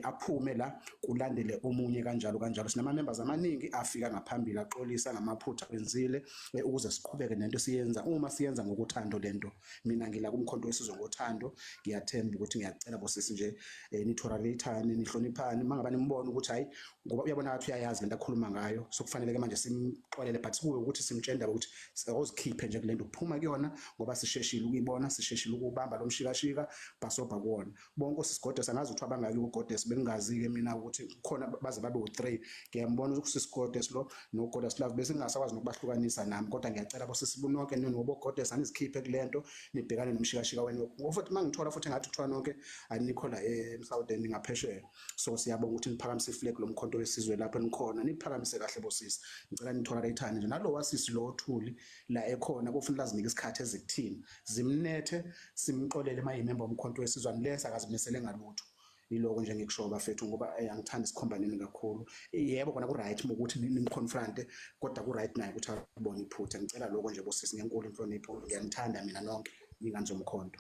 aphume la kulandele omunye kanjalo sinama members amaningi afika ngaphambili axolile siyamxolisa ngamaphutha kwenzile ukuze siqhubeke nento siyenza uma siyenza ngokuthando lento mina ngila kumkhonto wesizwe ngothando ngiyathemba ukuthi ngiyacela bosisi nje nitolerate-ani nihloniphani mangabe nimbona ukuthi hayi ngoba uyabona ngathi uyayazi lento akhuluma ngayo so kufanele ke manje simxolele but kube ukuthi simtshenda ukuthi sizozikhiphe nje kulento kuphuma kuyona ngoba sisheshile ukuyibona sisheshile ukubamba lo mshikashika basobha kuwona bonke osisigodes angazi ukuthi abangaki ugodes bengingazi ke mina ukuthi khona baze babe u3 ngiyambona ukuthi sisigodes lo no godes love bese ngingasakwazi nokubahlukanisa nami kodwa ngiyacela bosisibunonke nobo godes anizikhiphe kulento nibhekane nomshikashika wenu futhi mangithola futhi ngathi kuthiwa nonke anikhola eSouthern ngaphesheya so siyabonga ukuthi niphakamise iflag lo mkhonto wesizwe lapho nikhona niphakamise kahle bosisi ngicela nitolerate-ani nje nalo wasisi lo othuli la ekhona kufanele azinike isikhathi ezikuthini zimnethe simxolele mayimember omkhonto wesizwe lesa akazimisele ngalutho iloko nje ngikusho bafethu ngoba angithanda isikhombanini kakhulu yebo kona ku right ukuthi nimconfronte kodwa ku right naye ukuthi abone iphutha ngicela lokho nje bosisi ngenkulu inhlonipho ngiyanithanda mina nonke ninganzomkhonto.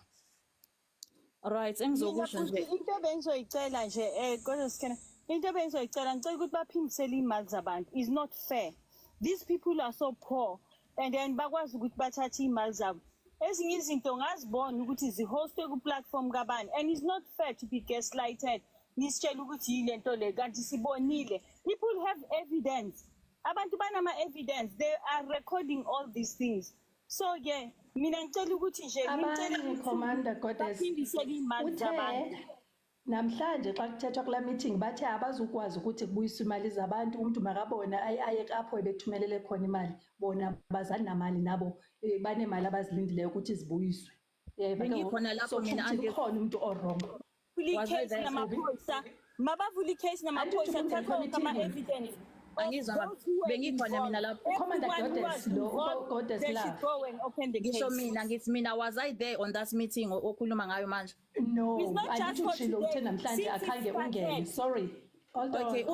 Alright, engizokusho nje into ebengizoyicela nje kodwa sikhona into ebengizoyicela ngicela ukuthi baphindisele imali zabantu is not fair. These people are so poor and then bakwazi ukuthi bathathe imali zabo. Ezinye izinto ngazibona ukuthi zihostwe ku platform kabani and it's not fair to be gaslighted. Nisitshela ukuthi yilento le kanti sibonile. People have evidence. Abantu banama evidence. They are recording all these things. So yeah, mina ngicela ukuthi nje ngicela Commander Goddess uthe namhlanje xa kuthethwa kula meeting bathe abazukwazi ukuthi kubuyiswe imali zabantu umuntu makabona aye apho ebethumelele khona imali bona bazali namali nabo banemali abazilindileyo ukuthi zibuyiswe bengikhona lapho mina andikhona umuntu orong case namaphoyisa mabavula icase namaphoyisa thatha ama evidence angizwa bengikhona mina lapho Commander Goddess lo Goddess la ngisho mina ngithi mina was I there on that meeting okhuluma ngayo manje no ayithushilo uthe namhlanje akhange ungene sorry okay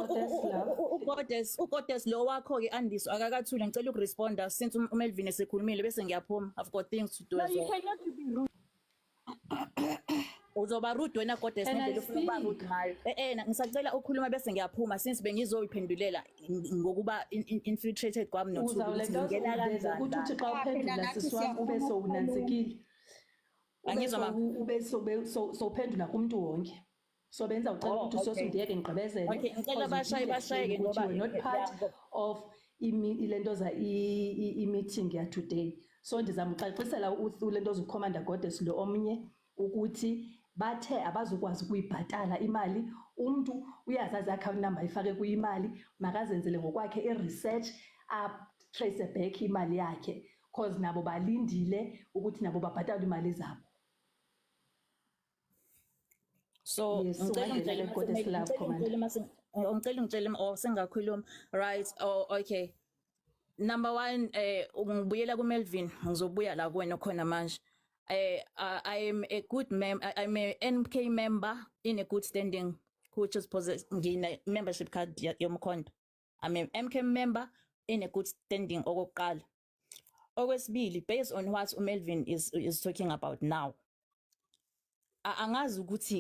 ugodes lo wakho ke Andiso akakathule ngicela ukuresponda since uMelvin esekhulumile bese ngiyaphuma I've got things to do as well. You cannot be rude. Uzoba rude wena goddess ngendlela ufuna ukuba rude ngayo ngisacela ukukhuluma bese ngiyaphuma since bengizoyiphendulela ngokuba infiltrated kwami noThuli ngingena kanjani ukuthi xa uphendula sisiwami ube so unanzekile angizwa ube so uphendula kumuntu wonke so benza ucela ukuthi sosundiyeke ngigqibezele okay ngicela bashaye ngoba not part of ilento za i-meeting ya today so ndizamxaxisela ulento zu Commander Goddess lo omnye ukuthi bathe abazukwazi ukuyibhatala imali umuntu uyazazi account number ifake kuyimali makazenzele ngokwakhe i-research trace back imali yakhe cause nabo balindile ukuthi nabo babhatala imali zabo so ngicela sengakhuluma right okay number 1 ngibuyela kuMelvin ngizobuya la kuwena khona manje I am a good I'm a NK member in a good standing which is ngine membership card yomkhonto. I'm a MK member in a good standing okokuqala. Okwesibili based on what uMelvin is talking about now. Angazi ukuthi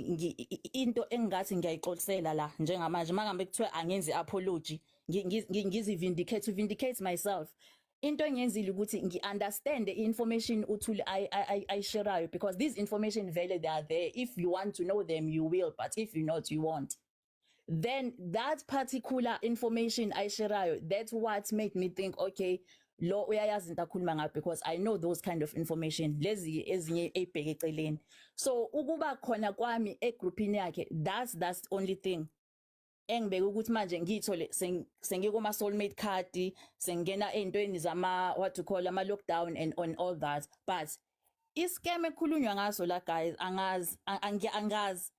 into engathi ngiyayixolisela la njengamanje mangabe kuthiwa angenzi apology vindicate myself. Into engenzile ukuthi ngi-understand the information uthuli I share because this information vele they are there. If you want to know them you will, but if you not you won't. Then that particular information I share that's what made me think okay lo uyayazi into akhuluma ngayo because I know those kind of information lezi ezinye ebheke eceleni. So ukuba khona kwami egroupini yakhe that's the only thing engibeka ukuthi manje ngithole sengikoma soulmate card sengena ezintweni zama what to call ama lockdown and on all that but iskeme ekhulunywa ngaso la guys angazi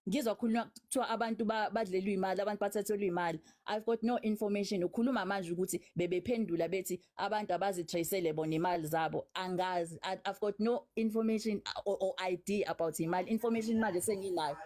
ngizwa khulunywa kuthiwa abantu badlelwa imali abantu bathathelwa imali I've got no information ukhuluma manje ukuthi bebephendula bethi abantu abazitracele bona imali zabo angazi I've got no information or idea about imali information manje senginayo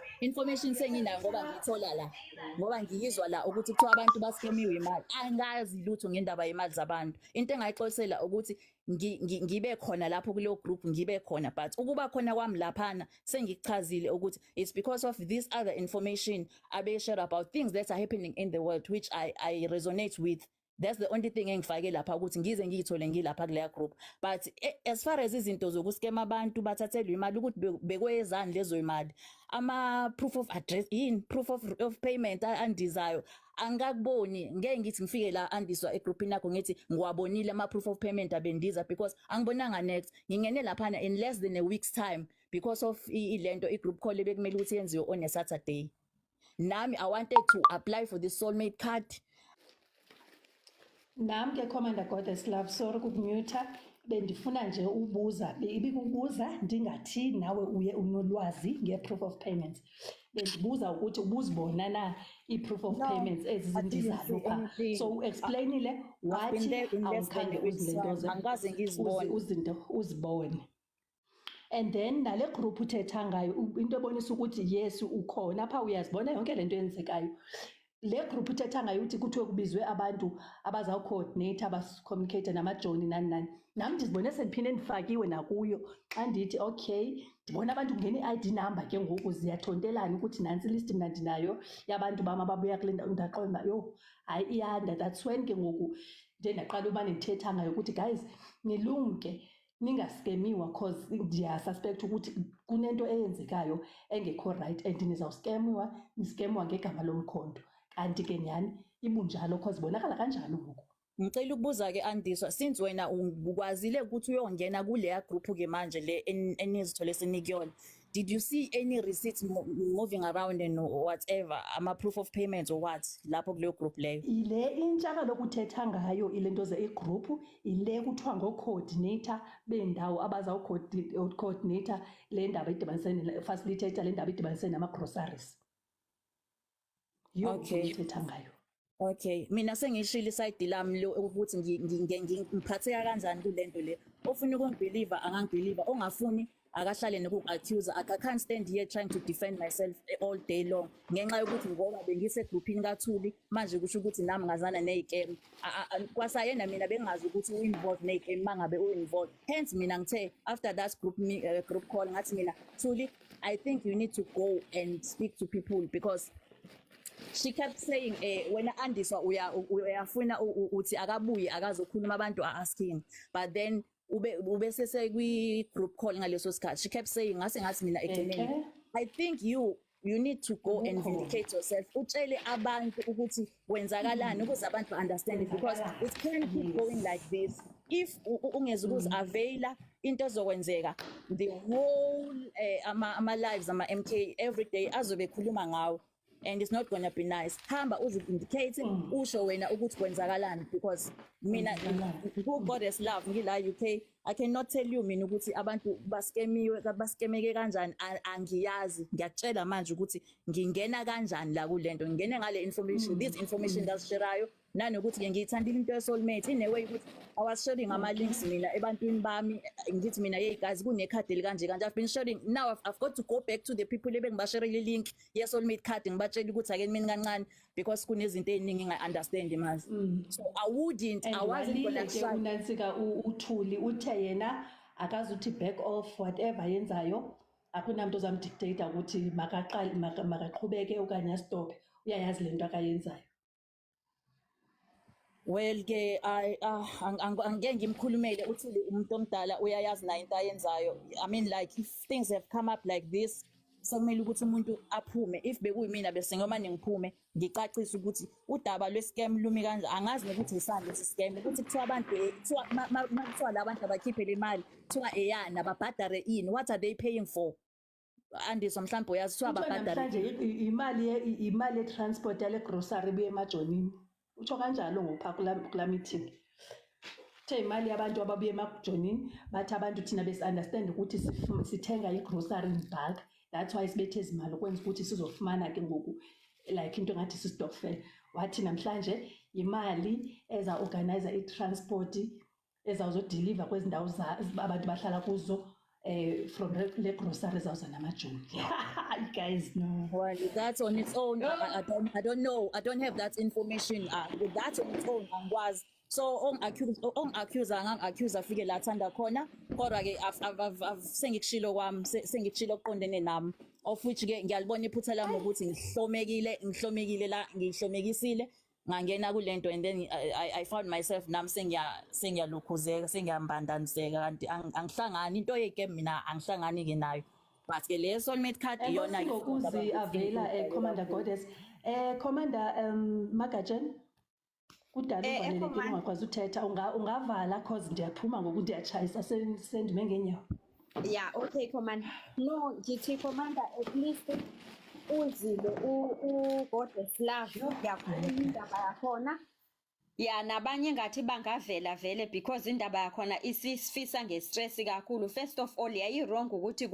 ngoba ngithola la ngoba ngiyizwa la ukuthi kuthiwa abantu baskemiwe imali angazi lutho ngendaba yemali zabantu into engayixolisela ukuthi ngibe khona lapho kuleyo group ngibe khona but ukuba khona kwami laphana sengichazile ukuthi it's because of this other information abe share about things that are happening in the world which I resonate with That's the only thing engifake lapha ukuthi ngize ngiyithole ngilapha kuleya group. But as far as izinto zokuskema abantu bathathelwe imali ukuthi bekwezani lezo imali, ama proof of address proof of payment andizayo angakuboni. Ngeke ngithi ngifike la andiswa egroupini yakho ngithi ngiwabonile ama proof of payment abendiza because angibonanga next. Ngingene lapha in less than a week's time because of ilento igroup call bekumele ukuthi yenziwe on a Saturday. Nami I wanted to apply for the soulmate card. Nami ke Commander Goddess Love, sorry ukumuta, bendifuna nje ubuza, ibikubuza ndingathi nawe uye unolwazi nge-proof of payments. Bendibuza ukuthi ubuzibona na i-proof of payments ezizindizayo pha. So explainile wathi awukhange uzilentoze, angaze ngizibone uzinto uzibone. And then nale group uthetha ngayo into ebonisa ukuthi yes ukhona apha uyazibona yonke lento yenzekayo. Le group uthetha ngayo uthi kuthiwe kubizwe abantu abazaw coordinate abasicommunicate namajoni nani. Nami ndizibone sendiphinde ndifakiwe nakuyo xa ndithi okay ndibona abantu ngene i-ID number ke ngoku ziyathontelana ukuthi nansi list mina ndinayo yabantu bama babuya kule ndawo ndaqonda yo hayi iyanda. That's when ke ngoku nje ndaqala uba ndithetha ngayo ukuthi guys nilumke ningaskemiwa cause ndiya suspect ukuthi kunento eyenzekayo engekho right and nizawuskemiwa niskemiwa ngegama lomkhondo. Kanti ke nyani ibunjalo cause bonakala kanjalo ngoku. Ngicela ukubuza ke Andiswa, since wena ukwazile ukuthi uyongena kuleya group ke manje le enizithole senikuyona, did you see any receipts moving around and whatever ama proof of payments or what lapho kuleyo group leyo? Ile intshaka lokuthetha ngayo ilento ze igroup ile kuthiwa ngo-coordinator bendawo abazaw coordinator le ndaba idibanisene facilitator le ndaba idibanisene nama-groceries. Okay. Uthetha ngayo. Okay, mina sengishilo iside lami lo ukuthi ngiphatheka kanjani kulento le. Ofuna ukungibelieve angangibelieve, ongafuni akahlale noku-accuse. I can't stand here trying to defend myself all day long ngenxa yokuthi ngoba bengise groupini kaThuli manje kusho ukuthi nami ngazana nezicam. Kwasayena mina bengazi ukuthi u-involved nezicam mangabe u-involved. Hence mina ngithe after that group call ngathi mina Thuli, I think you need to go and speak to people because she kept saying wena Andiswa uyafuna uthi akabuye akazokhuluma abantu asking, but then ube sese kwi group call ngaleso sikhathi she kept saying ngathi mina ekugcineni I think you need to go and vindicate yourself, utshele abantu ukuthi wenzakalani ukuze abantu understand it because it can't keep going like this. If ungeza ukuzi-availa into ezokwenzeka the whole ama lives ama MK every day azobe khuluma ngawo and it's not gonna be nice. Hamba uzi-indicate usho wena ukuthi kwenzakalani because mina Goddess Love ngila UK I cannot tell you mina ukuthi abantu baskemeke kanjani angiyazi. Ngiyakutshela manje ukuthi ngingena kanjani la kulento, ngingene ngale information this information ngazisherayo nanokuthi ke ngiyithandile into ye-soulmate in a way ukuthi I was sharing ama-links mina ebantwini bami ngithi mina hey guys kunekhadi elikanje kanje. I've been sharing now I've got to go back to the people ebengibasherele link ye-soulmate card ngibatshela ukuthi ake mina kancane because kunezinto eziningi nginga-understand manje. So I wouldn't I wasn't gonna try. Unansika uThuli uthe yena akazuthi back off whatever yenzayo akunamuntu ozamdictate ukuthi makaqali makaqhubeke okanye stop, uyayazi lento akayenzayo. Well ke angeke ngimkhulumele uthuli umuntu omdala uyayazi nayo into ayenzayo. I mean like if things have come up like this sekumele ukuthi umuntu aphume. If bekuyimina bese ngoma ngiphume ngicacisa ukuthi udaba lwe-scam lumi kanje angazi nokuthi isani lesi scam ukuthi kuthiwa abantu kuthiwa la bantu abakhiphe le mali kuthiwa eyana babhadare ini, what are they paying for? Andiswa mhlawumbe uyazi kuthiwa babhadare imali ye-transport yale grocery buye emajonini. Utsho kanjalo ngopha kula meeting. Uthe imali yabantu ababuye emajonini bathi abantu thina besi-understand ukuthi sithenga i-grocery in bulk, that's why sibethe izimali ukwenza ukuthi sizofumana ke ngoku like into ngathi si-stokvel. Wathi namhlanje imali eza-organizer i-transport ezawuzodeliver kwezi ndawo abantu bahlala kuzo from le grocery zawuza namajoni. Guys, no. Well, that's on its own. I don't know. I don't have that information. With that on its own, angwazi. So accuse afike la thanda khona kodwa ke I've sengikushilo kwami sengikushilo oqondene nami of which ke ngiyalibona iphutha lami ukuthi ngihlomekile la ngihlomekisile ngangena kulento and then I found myself nami sengiyalukhuzeka sengiyambandaniseka kanti angihlangani into yeke mina angihlangani ke nayo but ke le soulmate card iyona ngokuzi avela Commander Goddess Commander Magajan kudala uvalelekile ungakwazi uthetha ungavala cause ndiyaphuma ngoku ndiyachayisa sendime ngenyawo. Yeah, okay Commander. No, ngithi Commander at least uzile uGoddess Love yakhuluma indaba yakhona. Ya nabanye ngathi bangavela vele because indaba yakhona isifisa ngestress kakhulu. First of all yayi wrong ukuthi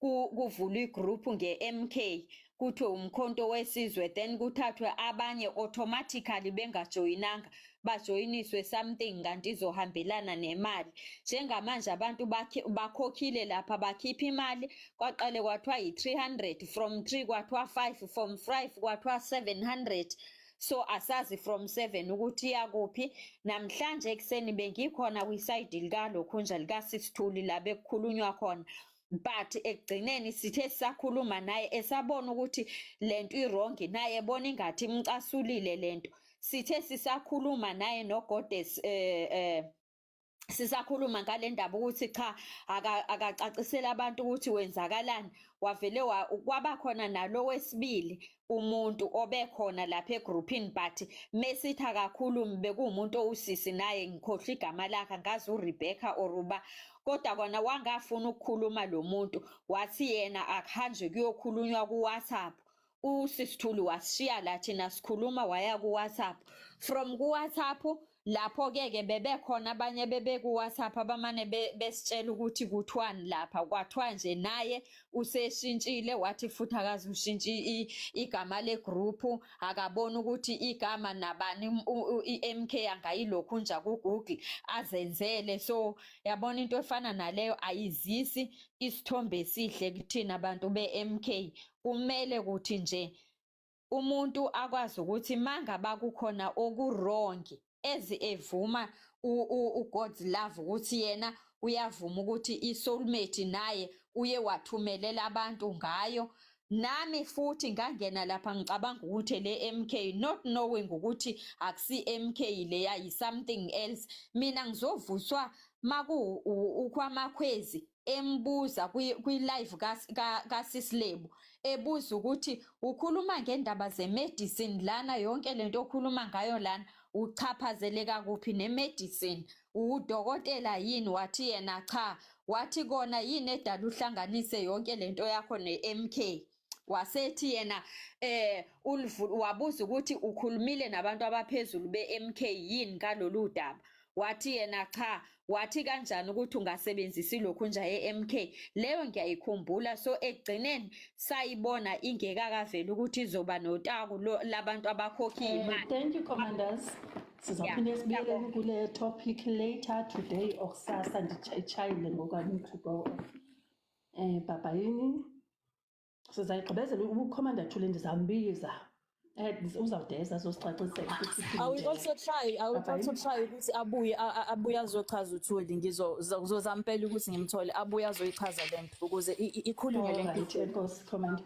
kuvulwa igroup ngeMK kuthi umkhonto wesizwe then kuthathwe abanye automatically bengajoyinanga bajoyiniswe something kanti izohambelana nemali njengamanje abantu bakhokhile lapha bakhipha imali kwaqale kwathiwa yi300 from 3 kwathiwa 5 from 5 kwathiwa 700 so asazi from 7 ukuthi yakuphi namhlanje ekseni bengikhona kwiside likalokhunja likaSithuli la bekukhulunywa khona but ekugcineni sithe sisakhuluma naye esabona ukuthi lento irongi naye ebona ingathi imcasulile lento sithe sisakhuluma naye noGoddess sisakhuluma ngale ndaba ukuthi cha akacacisela abantu ukuthi wenzakalani wavele kwaba khona nalo wesibili umuntu obekhona lapha egroupini but mesithi akakhulumi bekuumuntu owusisi naye ngikhohle igama lakhe ngazi uRebecca oruba kodwa kona wangafuna ukukhuluma lo muntu wathi yena akuhanjwe kuyokhulunywa kuWhatsApp uSithuli washiya la thina sikhuluma waya kuWhatsApp from kuWhatsApp lapho ke bebekhona abanye bebeku WhatsApp abamane besitshela ukuthi kuthwani lapha kwathiwa nje naye useshintshile wathi futhi akazi ushintshe igama le group akabona ukuthi igama nabani iMK angayilokhu nje ku Google azenzele so yabona into efana naleyo ayizisi isithombe esihle kuthina abantu beMK kumele ukuthi nje umuntu akwazi ukuthi mangaba kukhona okurongi evuma uGod's love ukuthi yena uyavuma ukuthi isoulmate naye uye wathumelela abantu ngayo nami futhi ngangena lapha ngicabanga ukuthi le MK not knowing ukuthi akusi MK leya yi something else mina ngizovuswa maku ukwamakhwezi embuza kwi live kaSislebo ebuza ukuthi ukhuluma ngendaba zemedicine lana yonke lento okhuluma ngayo lana uchaphazeleka kuphi nemedicine udokotela yini wathi yena cha wathi kona yini edala uhlanganise yonke lento yakho neMK wasethi yena wabuza ukuthi ukhulumile nabantu abaphezulu beMK yini kalolu daba wathi yena cha wathi kanjani ukuthi ungasebenzisi lokhu nje eMK leyo ngiyayikhumbula so ekugcineni sayibona ingekakavela ukuthi izoba notaku labantu abakhokhile imali. Thank you commanders. Sizophinda sibuyele kule topic later today or kusasa ndichayile ngokwami to go baba yini sizayigqibezela uCommander Thuli ndizambiza uzawudeza zosicacisela ukuthi I will also try ukuthi abuye azochaza uThuli ngizozampela ukuthi ngimthole abuye azoyichaza lento ukuze ikhulunywe lento Nkosi Commander.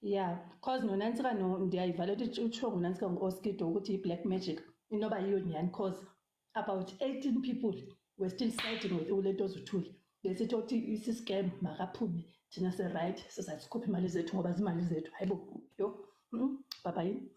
Yeah, cause noNansika ndiyayivala ukuthi utsho ngoNansika ngoOskido ukuthi i-black magic inoba yiyo nyani cause about 18 people were still siding with ulento zoThuli besithi uthi isi-scam makaphume thina se right sizayikhupha imali zethu ngoba zimali zethu hayibo yo baba yini